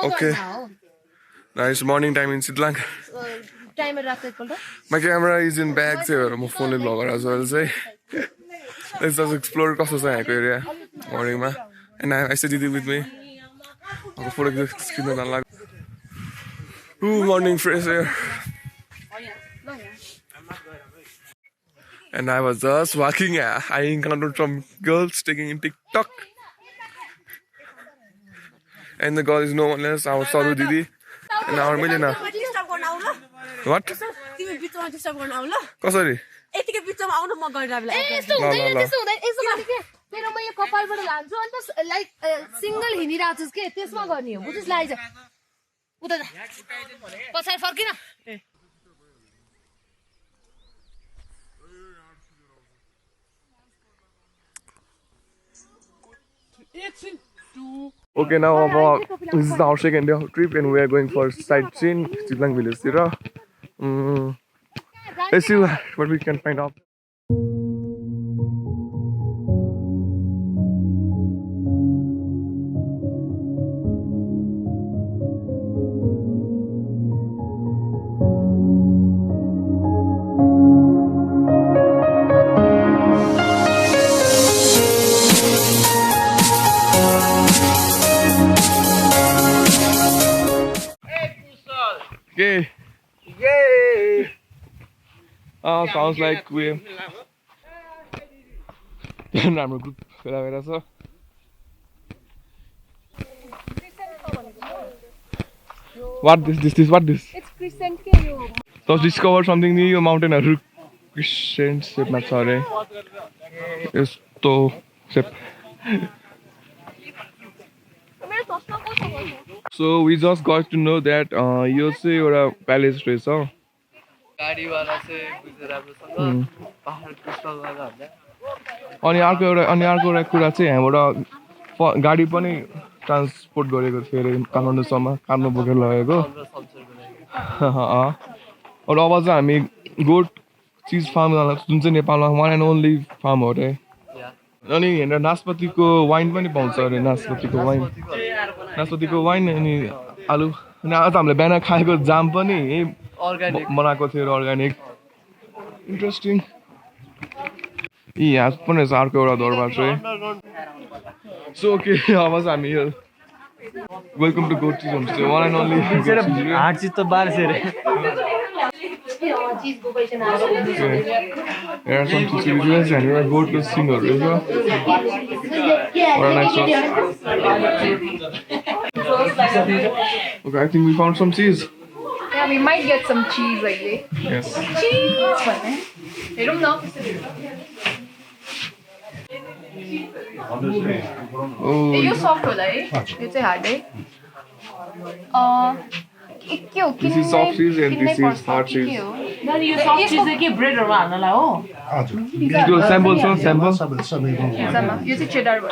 Okay. Now it's morning time in Chitlang. My camera is in bag, so my phone is vlogger as well. Say, let's just explore the area morning ma. And I said Didi with me. I'm photo screen. Ooh, morning fresh air. And I was just walking. I encountered some girls taking in TikTok. And the girl is no one else. Our Saru Didi. And our Milena. What? Sorry. Okay, now this is our second day of trip and we are going for sightseeing Chitlang village. Let's see what we can find out. Okay. Yay! Sounds like we our group. What this? What this? It's crescent. So discover something new mountain crescent shape na chare. Yesto shape. So we just got to know that you say you're a palace racer. अनि अर्को एउटा कुरा चाहिँ यहाँबाट गाडी पनि transport गरेको थियो अरे काठमाडौँसम्म काममा बोकेर लगेको और अब चाहिँ हामी गोट चिज फार्म जुन चाहिँ नेपालमा वान एन्ड ओन्ली फार्म हो अरे अनि यहाँ नास्पातीको वाइन पनि पाउँछ अरे नास्पातीको वाइन अनि आलु अनि आज हामीले बिहान खाएको जाम पनि बनाएको थियो अर्ग्यानिक इन्ट्रेस्टिङ यहाँ पनि छ अर्को एउटा दरबार चाहिँ सो ओके अब चाहिँ हामी वेलकम टु गोट चिज होमस्टे वान एन्ड ओन्ली हाट चिज त बार से रे There are some tutorials and we are go to singer right? Okay, I think we found some cheese. Yeah, we might get some cheese like this. Yes. Cheese! I don't know. Oh. You soft होला है यो चाहिँ hard है के हो This is soft cheese and this is hard cheese. Then you soft cheese के bread हरू हाल्नलाई हो This is sample sample. यो चाहिँ cheddar भयो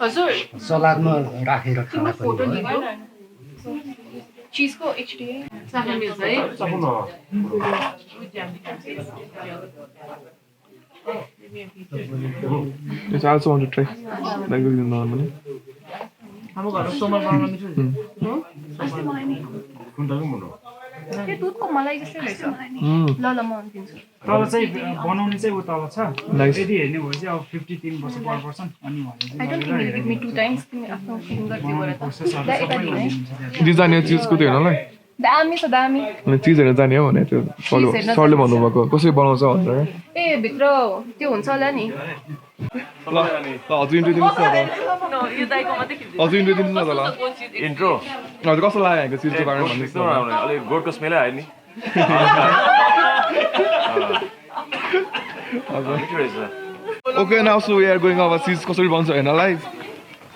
हजुर सलादमा राखेर खाना फोटो लिनु चीज को HD साफा मिल्छ है सफा Yes, I also want to try. Like this normally. हाम्रो घरमा सोमर बनाउन मिल्छ त्यो दुधको मलाई जस्तै रहेछ ल म दिन्छु तल चाहिँ बनाउने चाहिँ उ तल छ यदि हेर्ने हो चाहिँ अब 53 वर्ष पर पर्सन अनि I don't think you'll give me 2 times तिमी आफ्नो फिंगर दियो गरे त एटा दिने डिजाइन चीजको त्यो हेर्नलाई दामी छ दामी अनि चीज हेर्न जाने हो भने त्यो सरले भन्नु भएको कसरी बनाउँछ भनेर ए भित्र त्यो हुन्छ होला नि ल हजुर इन्ट्रो दिनुस् न यो दाइको मात्रै खिच्नु हजुर इन्ट्रो दिनुस् न त ल इन्ट्रो हजुर कस्तो लाग्यो चीजको बारेमा भन्नुस् न अलि गोडको स्मेलै आयो नि Okay, now so we are going over cheese कसरी बन्छ हेर्नलाई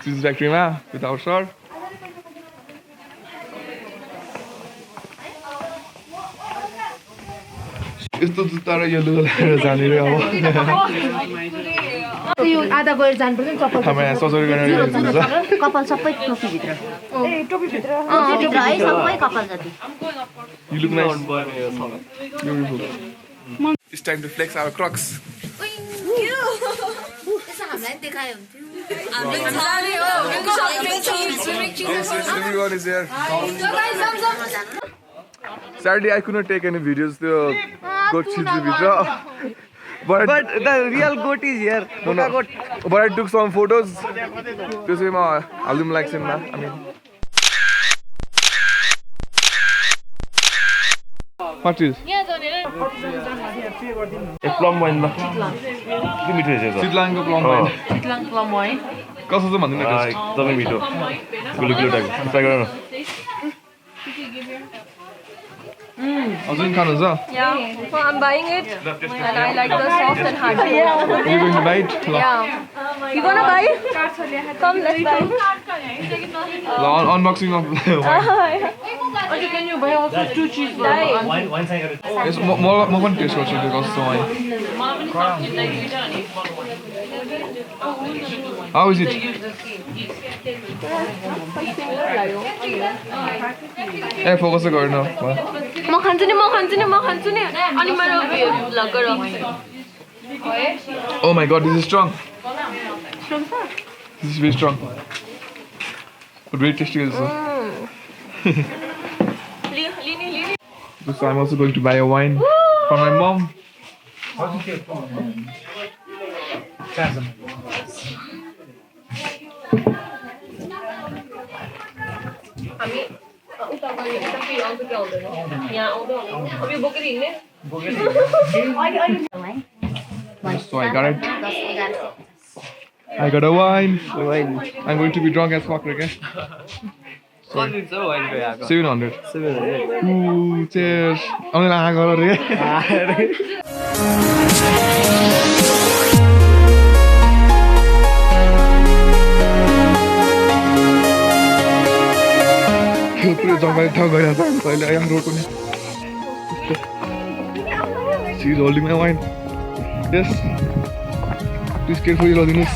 cheese फ्याक्ट्रीमा with our sir. यस्तो जुत्ता र यो लुगा लगाएर जाने रे अब यो आधा गएर जानु पर्छ नि चप्पल हामी सजरी गरेर कपाल सबै टोपी भित्र ए टोपी भित्र भित्र है सबै कपाल जति You look nice. Beautiful. It's time to flex our Crocs. त्यसो हामीलाई देखायो हुन्थ्यो Everyone is there. Sadly, I couldn't take any videos. The goat cheese video. But the real goat is here. no. But I took some photos. This is my album likes in that. I mean, what is? A plum wine ल के मिठो रहेछ त Chitlang plump wine. Chitlang plum wine. कस्तो छ भन्दिनु test एकदमै मिठो गुलो गुलो टाइपको ट्राई गर न हजुर खानुहुन्छ? Yeah. So I'm buying it, and I like the soft and hard. Are you going to buy it? ल Yeah. You gonna buy it? Come, let's buy. unboxing of wine. Okay, can you buy also 2 cheeseburgers? Yes, म पनि test गर्छु त्यो कस्तो wine. How is it? A focus चाहिँ गर्नु. म खान्छु नि अनि मेरो भ्लग गर. Oh my god, this is strong. This is very strong. But very tasty also. So I'm also going to buy a wine for my mom. हामी उता गएर यता फेरि आउँछ कि आउँदैन यहाँ आउँदै अब यो बोकेर हिँड्ने So I got it. I got a wine. I'm going to be drunk as fuck again. 700. 700. Ooh, cheers. I'm gonna go over here. पुरै जङ्गली ठाउँ गइरहेको छ अहिले यहाँ रोड पनि. She is holding my wine. Yes. Please carefully loading this.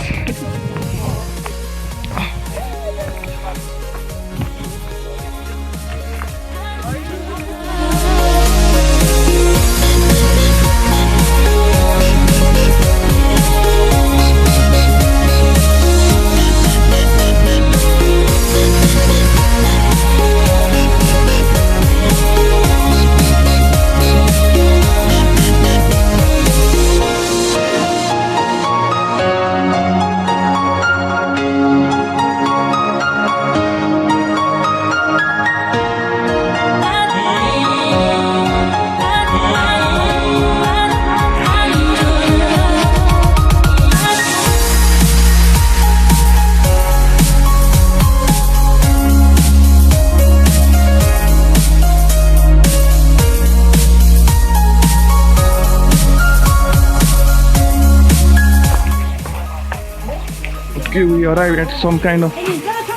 Okay, we arrived at some kind of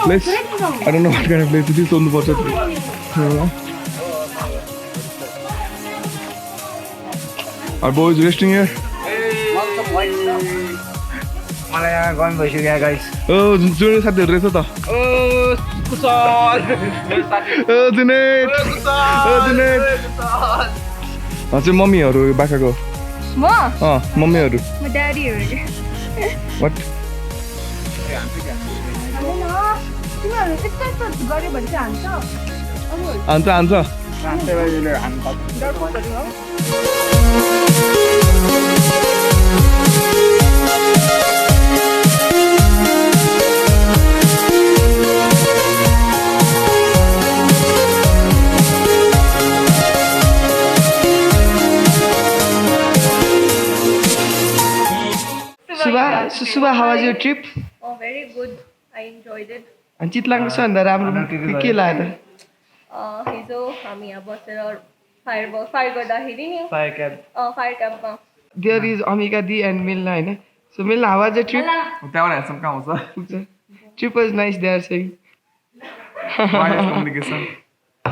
place. I don't know what kind of place it is on the water. Our boy is resting here. मलाई यहाँ gun भइसक्यो guys. Oh, जुन साथीहरु रहेछ त. जुनेट. हजुर मम्मीहरु बाखाको. म मम्मीहरु. म ड्याडीहरु. What? तिमीहरु त्यस्तो यस्तो गरे भने चाहिँ हान्छ. Suba, how was your trip? Oh, very good. I enjoyed it. अनि चितलाङको सबभन्दा राम्रो के लाग्यो त? हिजो हामी यहाँ बसेर फायर गर्दाखेरि नि फायर क्याम्प. फायर क्याम्पमा देयर इज अमिका दी एन्ड मिल्ना हैन. So Milna how was your trip? त्यहाँबाट हेर्छौँ कहाँ हुन्छ. Trip was nice there saying. Communication.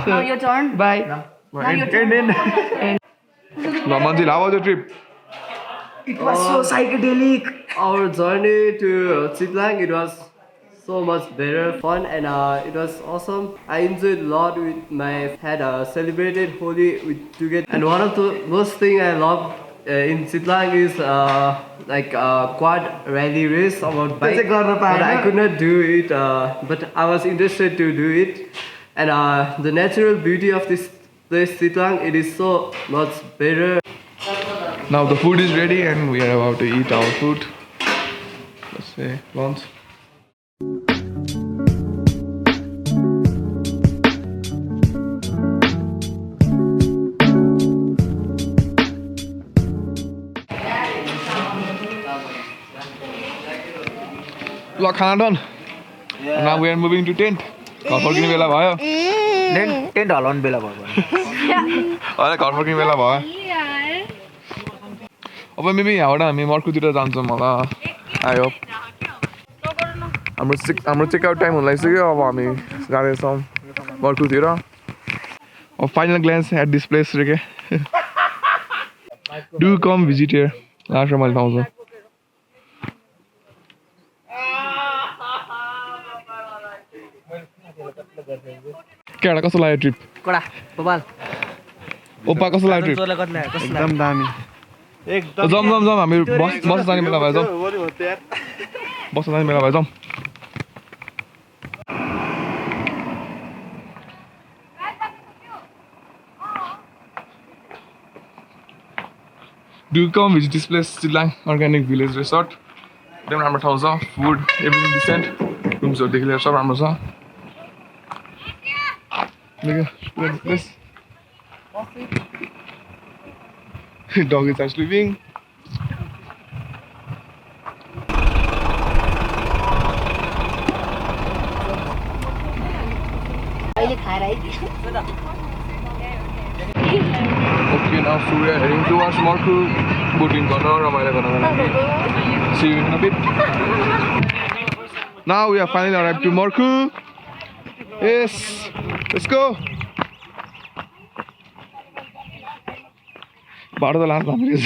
So, your turn. bye. ल मन्जिल, how was your trip? It was so psychedelic. Our journey to Chitlang, it was so much better, fun, and it was awesome. I enjoyed a lot with my had celebrated Holi with together. And one of the most thing I loved in Chitlang is like a quad rally race about bike. That's a garden But I park. could not do it. But I was interested to do it. And the natural beauty of this place, Chitlang, it is so much better. Now the food is ready and we are about to eat our food. Let's say lunch. Look, खाना done. Now we are moving to tent. घर फर्किने बेला भयो. Tent हलाउनु बेला भयो भने अहिले घर फर्किने बेला भयो. अब मेबी यहाँबाट हामी मर्कुतिर जान्छौँ होला. I hope. हाम्रो चेकआउट टाइम हुन लागिसक्यो. अब हामी जाँदैछौँ मर्कुतिर. अब final glance at this place रे के. Do come visit here. Last मैले पाउँछु. केटा कस्तो लाग्यो ट्रिप? कडा बबाल ओपा कस्तो लाग्यो ट्रिप? एकदम दामी एकदम जम हामी बस जाने बेला भयो. बस जाने बेला भयो. Do come visit this place, Chitlang Organic Village Resort. एकदम राम्रो ठाउँ छ. Food everything decent. रुम्सहरूदेखि लिएर सब राम्रो छ. This dog is actually sleeping. अहिले खाएर आइदियो Okay, now so we are heading towards Markhu. Boating गर्न रमाइलो गर्नको लागि. See you in a bit. Now we are finally arrived to Markhu. Yes, let's go. बाटो त लास्ट राम्रो रहेछ.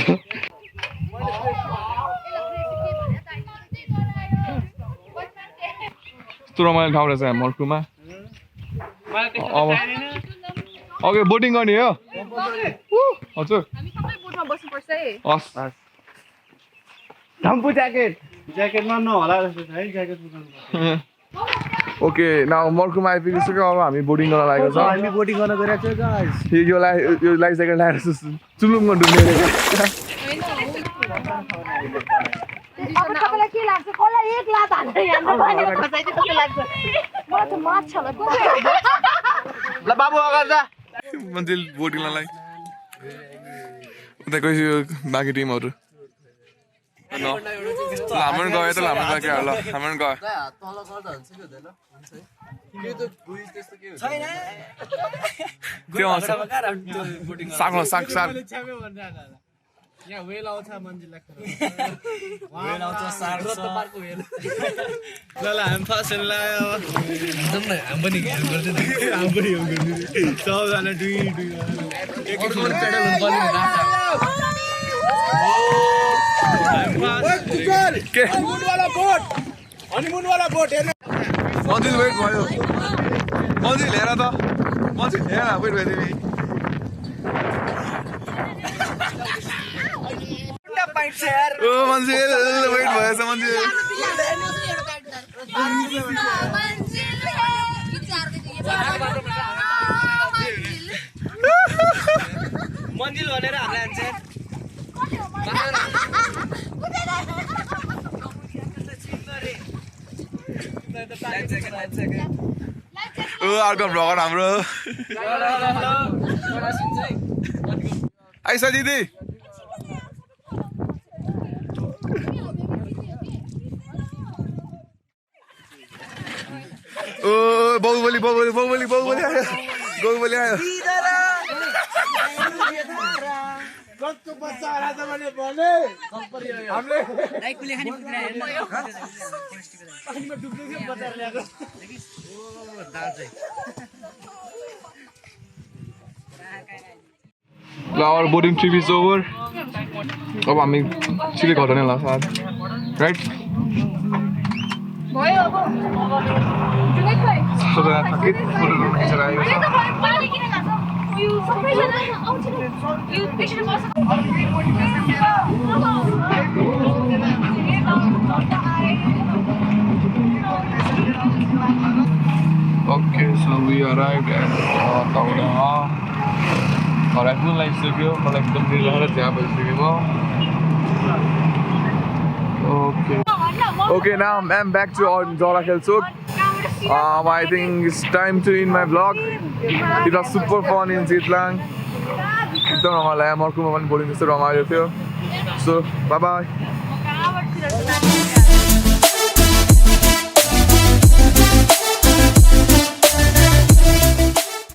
यस्तो रमाइलो ठाउँ रहेछ यहाँ मर्कुमा. अब ओके बोटिङ गर्ने हो. हजुर हामी सबै बोटमा बस्नुपर्छ है. हस्. धम्पु ज्याकेटमा नहोला जस्तो छ है ज्याकेट बोक्नु. ओके नाउ मर्कुमा आइपुगिसक्यो. अब हामी बोटिङ गर्न लागेको छ. हामी बोटिङ गर्न गइरहेको छ गाइस. यो लाइफ ज्याकेट लगाएर चुलुङ्ग डुब्ने रहेछ. तपाईँलाई के लाग्छ? कसलाई एक लात हालेर यहाँ पानीमा खसाइदियो कस्तो लाग्छ? मलाई त माछ होला ल बाबु अगाडि जा. मान्छे बोटिङ गर्नलाई उता गइसक्यो बाँकी टिमहरू. हाम्रो गयो त हाम्रो गयो के ल हाम्रो गयो. साग यहाँ वेल आउँछ मान्छेलाई वेल आउँछ साग छ ल हामी फासन लायो जाम न हामी पनि हेर गर्दैन हामी पनि हेर गर्दैन सबजना दुई एक एक पेडल हुनु पर्ने के हनीमुन वाला बोट हेर्न मन्जिल वेट भयो. मन्जिल हेर त. मन्जिल हेर वेट भयो तिमी. ओ मन्जिल वेट भएछ मन्जिल. मन्जिल भनेर हामीलाई हुन्छ ओ अर्को भ्लगर हाम्रो आइसा दिदी. ओ बाहुबली आयो. कस्तो बच्चा राजा भने भने हामीले लाइकले खानी पानीमा डुब्दै थियो बच्चा ल्याएको. ओ दाल चाहिँ Our boating trip is over. अब हामी सिधै घर जाने होला सायद. राइट? भयो अब. जुनै खोइ. सबैजना थकित फोटोहरू खिचेर आयो. पानी किन लाग्छ? सबैजना आउँछ नि यो patient Okay, so we arrived at Tauda. और आइफोन लागिसक्यो मलाई एकदम निर त्यहाँ बसिसकेको Okay, now I'm back to Jora Khelsuk. I think it's time to end my vlog. It was super fun in Chitlang. एकदम रमाइलो आयो मर्कुमा पनि बोलिङ जस्तो रमाइलो थियो. So bye bye.